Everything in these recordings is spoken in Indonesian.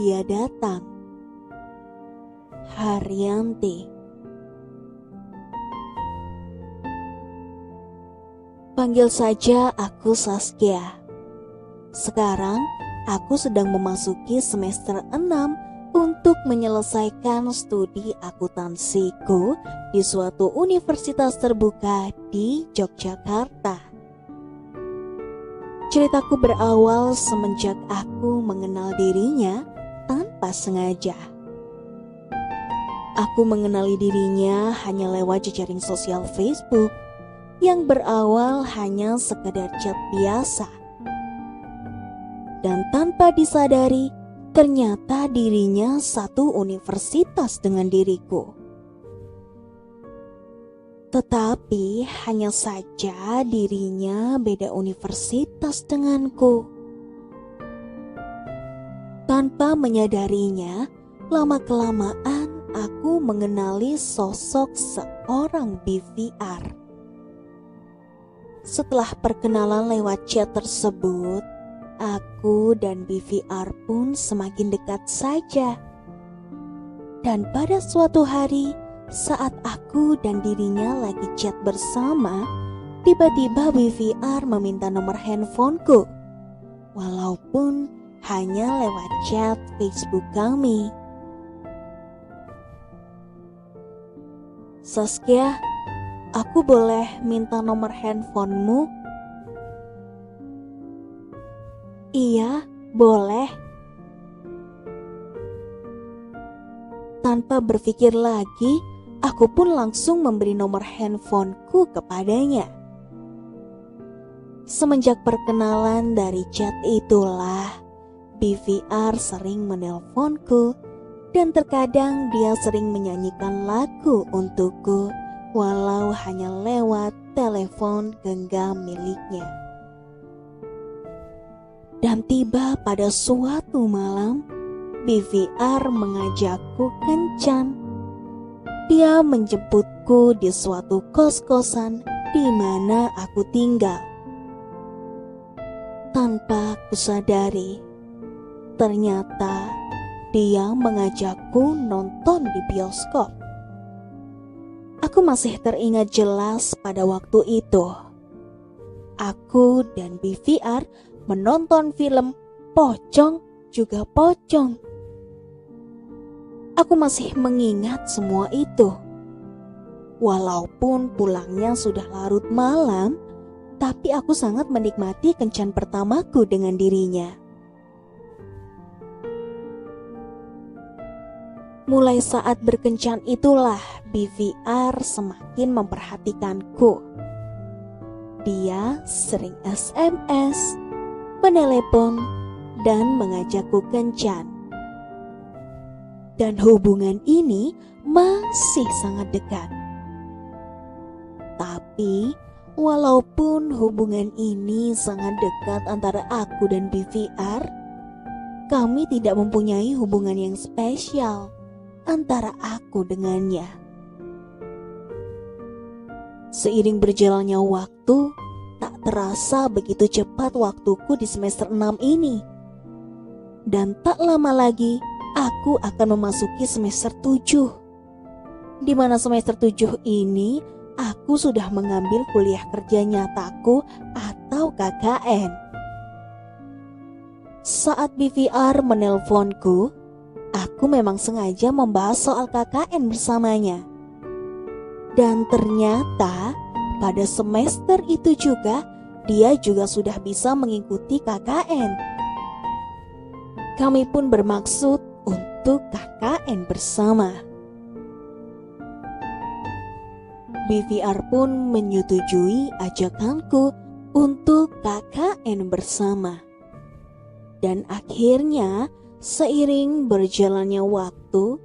dia datang. Haryanti. Panggil saja aku Saskia. Sekarang aku sedang memasuki semester 6 untuk menyelesaikan studi akuntansiku di suatu universitas terbuka di Yogyakarta. Ceritaku berawal semenjak aku mengenal dirinya tanpa sengaja. Aku mengenali dirinya hanya lewat jejaring sosial Facebook yang berawal hanya sekedar chat biasa. Dan tanpa disadari, ternyata dirinya satu universitas dengan diriku. Tetapi hanya saja dirinya beda universitas denganku. Tanpa menyadarinya, lama-kelamaan aku mengenali sosok seorang BVR. Setelah perkenalan lewat chat tersebut, aku dan BVR pun semakin dekat saja. Dan pada suatu hari, saat aku dan dirinya lagi chat bersama, tiba-tiba BVR meminta nomor handphoneku, walaupun hanya lewat chat Facebook kami. Saskia, aku boleh minta nomor handphonemu? Iya, boleh. Tanpa berpikir lagi, aku pun langsung memberi nomor handphoneku kepadanya. Semenjak perkenalan dari chat itulah, BVR sering menelponku dan terkadang dia sering menyanyikan lagu untukku, walau hanya lewat telepon genggam miliknya. Dan tiba pada suatu malam, BVR mengajakku kencan. Dia menjemputku di suatu kos-kosan di mana aku tinggal. Tanpa kusadari, ternyata dia mengajakku nonton di bioskop. Aku masih teringat jelas pada waktu itu. Aku dan BVR menonton film Pocong juga Pocong. Aku masih mengingat semua itu. Walaupun pulangnya sudah larut malam, tapi aku sangat menikmati kencan pertamaku dengan dirinya. Mulai saat berkencan itulah BVR semakin memperhatikanku. Dia sering SMS, menelepon, dan mengajakku kencan. Dan hubungan ini masih sangat dekat. Tapi walaupun hubungan ini sangat dekat antara aku dan BVR, kami tidak mempunyai hubungan yang spesial antara aku dengannya. Seiring berjalannya waktu, tak terasa begitu cepat waktuku di semester 6 ini. Dan tak lama lagi, aku akan memasuki semester 7. Di mana semester 7 ini, aku sudah mengambil kuliah kerja nyataku atau KKN. Saat BVR menelponku, aku memang sengaja membahas soal KKN bersamanya. Dan ternyata pada semester itu juga dia juga sudah bisa mengikuti KKN. Kami pun bermaksud untuk KKN bersama. BVR pun menyetujui ajakanku untuk KKN bersama. Dan akhirnya seiring berjalannya waktu,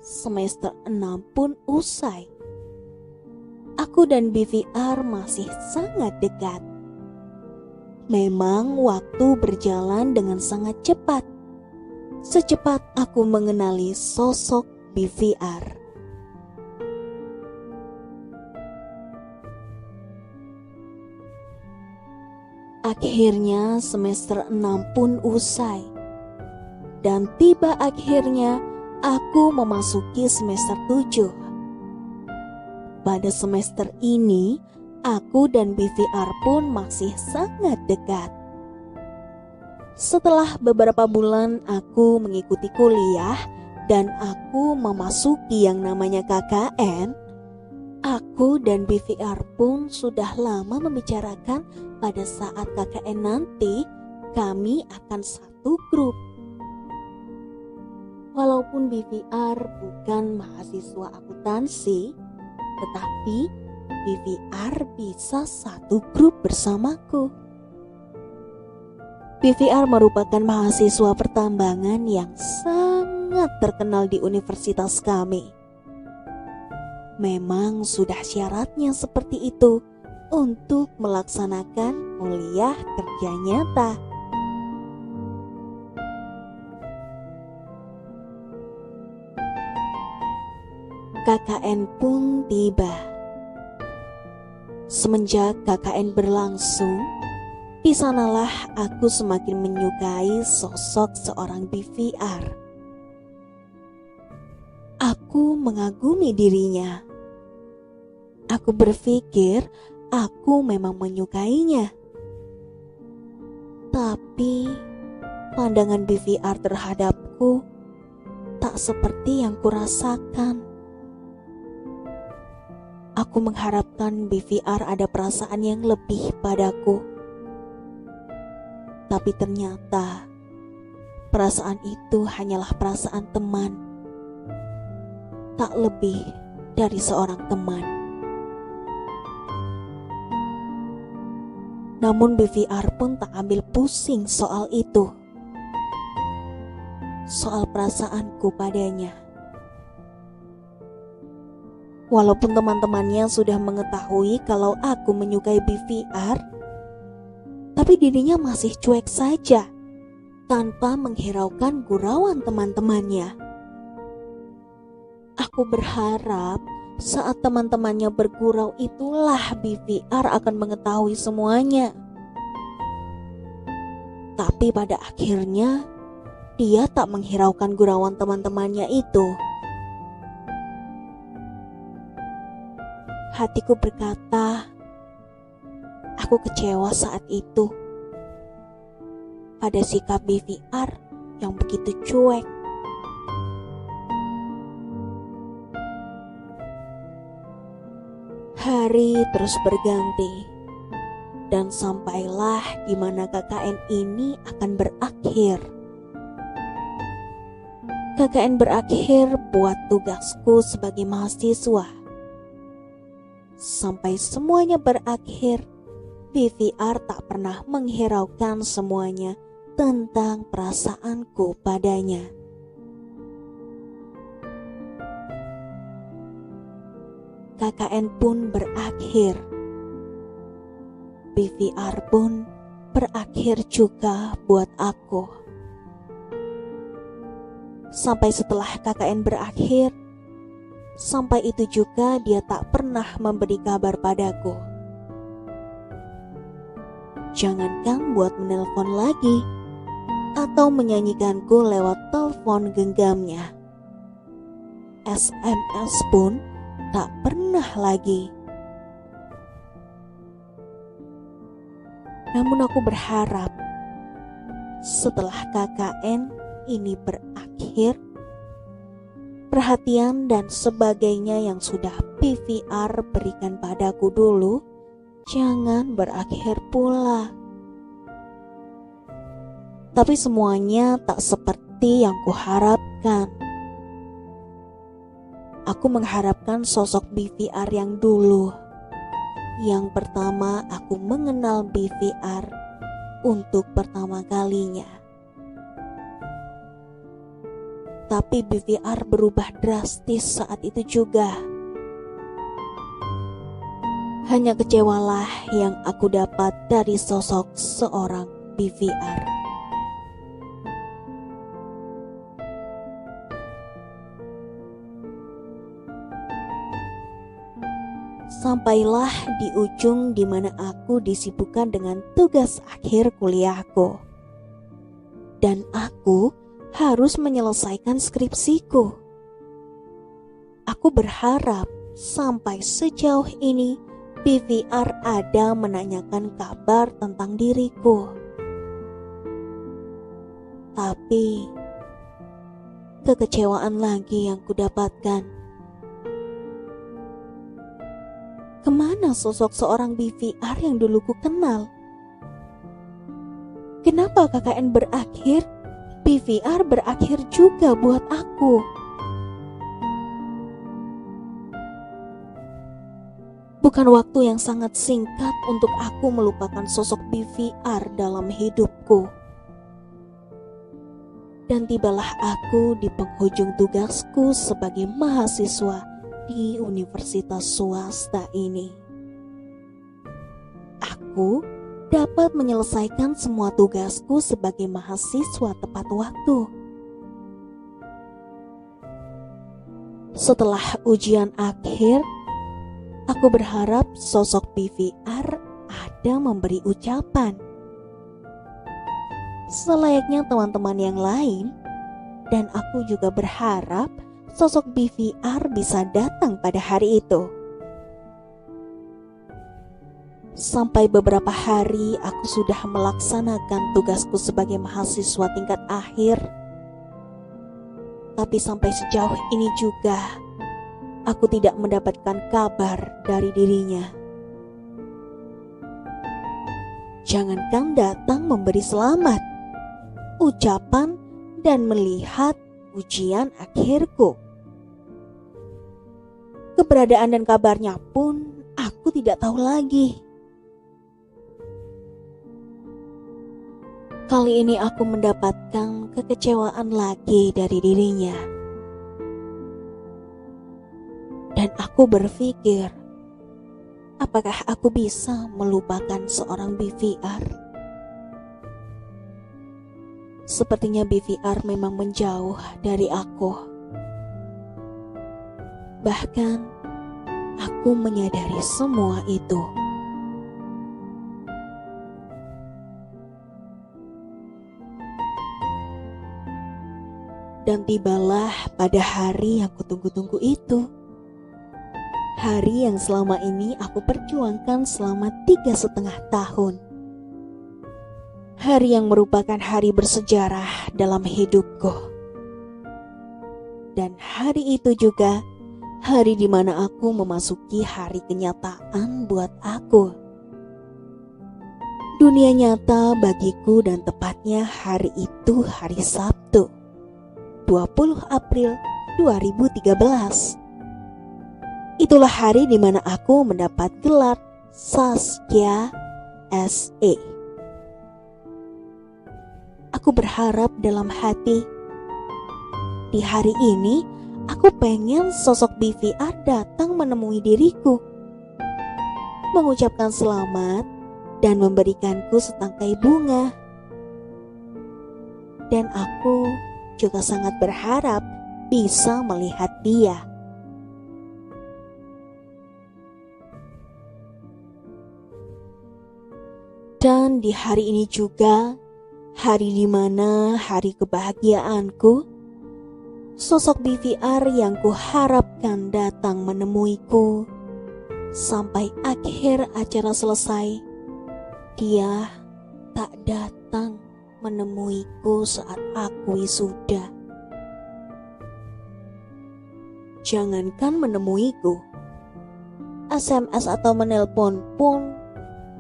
semester 6 pun usai. Aku dan BVR masih sangat dekat. Memang waktu berjalan dengan sangat cepat. Secepat aku mengenali sosok BVR. Akhirnya semester 6 pun usai. Dan tiba akhirnya aku memasuki semester 7. Pada semester ini, aku dan BVR pun masih sangat dekat. Setelah beberapa bulan aku mengikuti kuliah dan aku memasuki yang namanya KKN, aku dan BVR pun sudah lama membicarakan pada saat KKN nanti kami akan satu grup. Walaupun BVR bukan mahasiswa akuntansi, tetapi BVR bisa satu grup bersamaku. BVR merupakan mahasiswa pertambangan yang sangat terkenal di universitas kami. Memang sudah syaratnya seperti itu untuk melaksanakan kuliah kerja nyata. KKN pun tiba. Semenjak KKN berlangsung, di sanalah aku semakin menyukai sosok seorang BVR. Aku mengagumi dirinya. Aku berpikir aku memang menyukainya. Tapi pandangan BVR terhadapku tak seperti yang kurasakan. Aku mengharapkan BVR ada perasaan yang lebih padaku. Tapi ternyata perasaan itu hanyalah perasaan teman. Tak lebih dari seorang teman. Namun BVR pun tak ambil pusing soal itu. Soal perasaanku padanya. Walaupun teman-temannya sudah mengetahui kalau aku menyukai BVR, tapi dirinya masih cuek saja, tanpa menghiraukan gurauan teman-temannya. Aku berharap saat teman-temannya bergurau itulah BVR akan mengetahui semuanya. Tapi pada akhirnya, dia tak menghiraukan gurauan teman-temannya itu. Hatiku berkata, aku kecewa saat itu pada sikap BVR yang begitu cuek. Hari terus berganti dan sampailah di mana KKN ini akan berakhir. KKN berakhir buat tugasku sebagai mahasiswa. Sampai semuanya berakhir, BVR tak pernah menghiraukan semuanya tentang perasaanku padanya. KKN pun berakhir. BVR pun berakhir juga buat aku. Sampai setelah KKN berakhir, sampai itu juga dia tak pernah memberi kabar padaku. Jangankan buat menelpon lagi atau menyanyikanku lewat telepon genggamnya. SMS pun tak pernah lagi. Namun aku berharap setelah KKN ini berakhir, perhatian dan sebagainya yang sudah BVR berikan padaku dulu jangan berakhir pula. Tapi semuanya tak seperti yang kuharapkan. Aku mengharapkan sosok BVR yang dulu. Yang pertama aku mengenal BVR untuk pertama kalinya. Tapi BVR berubah drastis saat itu juga. Hanya kecewalah yang aku dapat dari sosok seorang BVR. Sampailah di ujung di mana aku disibukkan dengan tugas akhir kuliahku. Dan aku harus menyelesaikan skripsiku. Aku berharap sampai sejauh ini BVR ada menanyakan kabar tentang diriku. Tapi kekecewaan lagi yang kudapatkan. Kemana sosok seorang BVR yang dulu ku kenal? Kenapa KKN berakhir, BVR berakhir juga buat aku? Bukan waktu yang sangat singkat untuk aku melupakan sosok BVR dalam hidupku. Dan tibalah aku di penghujung tugasku sebagai mahasiswa di universitas swasta ini. Aku dapat menyelesaikan semua tugasku sebagai mahasiswa tepat waktu. Setelah ujian akhir, aku berharap sosok BVR ada memberi ucapan. Selayaknya teman-teman yang lain, dan aku juga berharap sosok BVR bisa datang pada hari itu. Sampai beberapa hari aku sudah melaksanakan tugasku sebagai mahasiswa tingkat akhir. Tapi sampai sejauh ini juga aku tidak mendapatkan kabar dari dirinya. Jangankan datang memberi selamat, ucapan dan melihat ujian akhirku. Keberadaan dan kabarnya pun aku tidak tahu lagi. Kali ini aku mendapatkan kekecewaan lagi dari dirinya. Dan aku berpikir, apakah aku bisa melupakan seorang BVR? Sepertinya BVR memang menjauh dari aku. Bahkan, aku menyadari semua itu. Dan tibalah pada hari yang kutunggu-tunggu itu. Hari yang selama ini aku perjuangkan selama 3,5 tahun. Hari yang merupakan hari bersejarah dalam hidupku. Dan hari itu juga hari di mana aku memasuki hari kenyataan buat aku. Dunia nyata bagiku dan tepatnya hari itu hari Sabtu, 20 April 2013. Itulah hari di mana aku mendapat gelar Saskia SE. Aku berharap dalam hati, di hari ini aku pengen sosok BVR datang menemui diriku, mengucapkan selamat dan memberikanku setangkai bunga. Dan aku juga sangat berharap bisa melihat dia. Dan di hari ini juga, hari di mana hari kebahagiaanku, sosok BVR yang kuharapkan datang menemuiku. Sampai akhir acara selesai, dia tak datang menemuiku saat aku wisuda. Jangankan menemuiku, SMS atau menelpon pun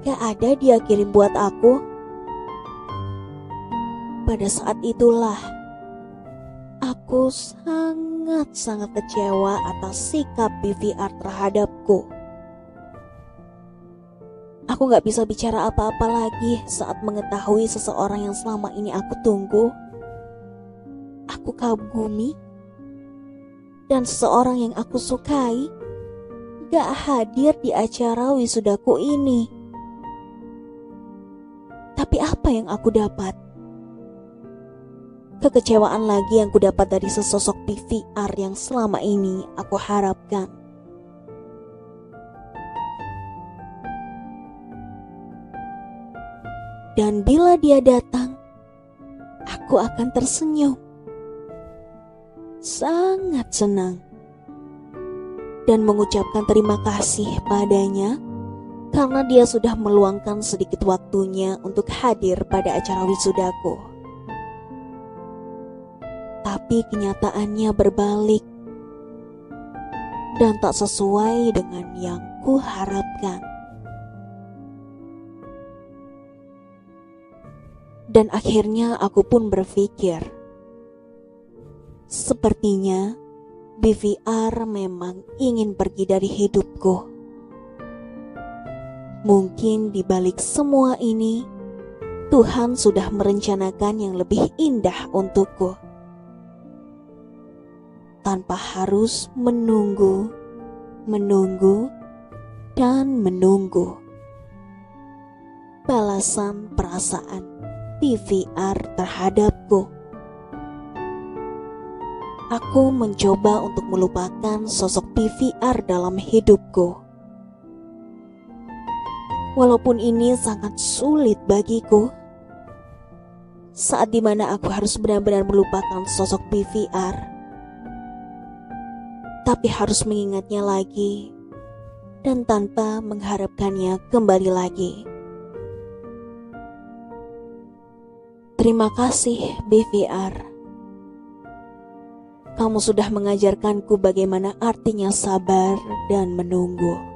gak ada dia kirim buat aku. Pada saat itulah aku sangat-sangat kecewa atas sikap BVR terhadapku. Aku gak bisa bicara apa-apa lagi saat mengetahui seseorang yang selama ini aku tunggu, aku kagumi, dan seseorang yang aku sukai gak hadir di acara wisudaku ini. Tapi apa yang aku dapat? Kekecewaan lagi yang kudapat dari sesosok BVR yang selama ini aku harapkan. Dan bila dia datang, aku akan tersenyum sangat senang dan mengucapkan terima kasih padanya karena dia sudah meluangkan sedikit waktunya untuk hadir pada acara wisudaku. Tapi kenyataannya berbalik dan tak sesuai dengan yang kuharapkan. Dan akhirnya aku pun berpikir, sepertinya BVR memang ingin pergi dari hidupku. Mungkin di balik semua ini, Tuhan sudah merencanakan yang lebih indah untukku. Tanpa harus menunggu, dan menunggu balasan perasaan BVR terhadapku. Aku mencoba untuk melupakan sosok BVR dalam hidupku. Walaupun ini sangat sulit bagiku, saat dimana aku harus benar-benar melupakan sosok BVR, tapi harus mengingatnya lagi dan tanpa mengharapkannya kembali lagi. Terima kasih BVR. Kamu sudah mengajarkanku bagaimana artinya sabar dan menunggu.